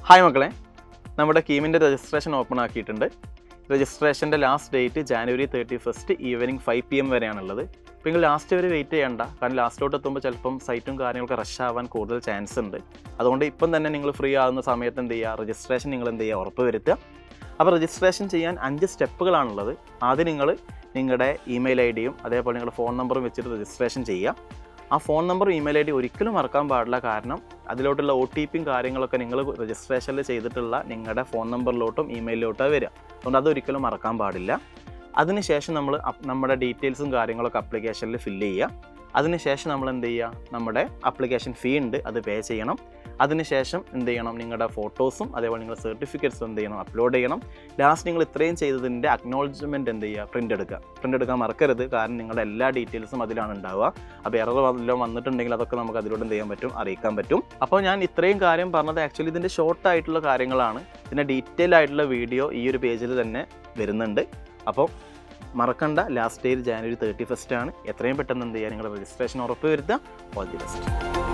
Hi മക്കളെ, നമ്മുടെ കീമിൻ്റെ registration open ആക്കിയിട്ടുണ്ട്. രജിസ്ട്രേഷൻ്റെ last date January 31 evening 5 PM വരെയാണുള്ളത്. അപ്പോൾ നിങ്ങൾ ലാസ്റ്റ് വരെ വെയിറ്റ് ചെയ്യേണ്ട, കാരണം ലാസ്റ്റിലോട്ട് എത്തുമ്പോൾ ചിലപ്പം സൈറ്റും കാര്യങ്ങളൊക്കെ റഷ് ആവാൻ കൂടുതൽ ചാൻസ് ഉണ്ട്. അതുകൊണ്ട് ഇപ്പം തന്നെ നിങ്ങൾ ഫ്രീ ആകുന്ന സമയത്ത് എന്ത് ചെയ്യുക, രജിസ്ട്രേഷൻ നിങ്ങൾ എന്ത് ചെയ്യുക, ഉറപ്പ് വരുത്തുക. അപ്പോൾ രജിസ്ട്രേഷൻ ചെയ്യാൻ 5 സ്റ്റെപ്പുകളാണുള്ളത്. ആദ്യം നിങ്ങൾ നിങ്ങളുടെ ഇമെയിൽ ഐ ഡിയും അതേപോലെ നിങ്ങളുടെ ഫോൺ നമ്പറും വെച്ചിട്ട് രജിസ്ട്രേഷൻ ചെയ്യുക. ആ phone number email I D ഒരിക്കലും മറക്കാൻ പാടില്ല, കാരണം അതിലോട്ടുള്ള OTP കാര്യങ്ങളൊക്കെ നിങ്ങൾ രജിസ്ട്രേഷനിൽ ചെയ്തിട്ടുള്ള നിങ്ങളുടെ ഫോൺ നമ്പറിലോട്ടും ഇമെയിലിലോട്ടും വരിക. അതുകൊണ്ട് അതൊരിക്കലും മറക്കാൻ പാടില്ല. അതിനുശേഷം നമ്മൾ നമ്മുടെ ഡീറ്റെയിൽസും കാര്യങ്ങളൊക്കെ ആപ്ലിക്കേഷനിൽ ഫില്ല് ചെയ്യുക. അതിനുശേഷം നമ്മൾ എന്ത് ചെയ്യുക, നമ്മുടെ ആപ്ലിക്കേഷൻ ഫീ ഉണ്ട്, അത് പേ ചെയ്യണം. അതിനുശേഷം എന്ത് ചെയ്യണം, നിങ്ങളുടെ ഫോട്ടോസും അതേപോലെ നിങ്ങളുടെ സർട്ടിഫിക്കറ്റ്സും എന്ത് ചെയ്യണം, അപ്ലോഡ് ചെയ്യണം. ലാസ്റ്റ് നിങ്ങൾ ഇത്രയും ചെയ്തതിൻ്റെ അക്നോളജ്മെൻറ്റ് എന്ത് ചെയ്യുക, പ്രിൻ്റ് എടുക്കാൻ മറക്കരുത്, കാരണം നിങ്ങളുടെ എല്ലാ ഡീറ്റെയിൽസും അതിലാണ് ഉണ്ടാവുക. അപ്പോൾ എറർ വല്ലതും വന്നിട്ടുണ്ടെങ്കിൽ അതൊക്കെ നമുക്ക് അതിലൂടെ എന്ത് ചെയ്യാൻ പറ്റും, അറിയിക്കാൻ പറ്റും. അപ്പോൾ ഞാൻ ഇത്രയും കാര്യം പറഞ്ഞത് ആക്ച്വലി ഇതിൻ്റെ ഷോർട്ടായിട്ടുള്ള കാര്യങ്ങളാണ്. ഇതിൻ്റെ ഡീറ്റെയിൽ ആയിട്ടുള്ള വീഡിയോ ഈ ഒരു പേജിൽ തന്നെ വരുന്നുണ്ട്. അപ്പോൾ മറക്കണ്ട, ലാസ്റ്റ് ഡേറ്റ് January 31 ആണ്. എത്രയും പെട്ടെന്ന് എന്ത് ചെയ്യുക, നിങ്ങളുടെ രജിസ്ട്രേഷൻ ഉറപ്പ് വരുത്തുക. All the best.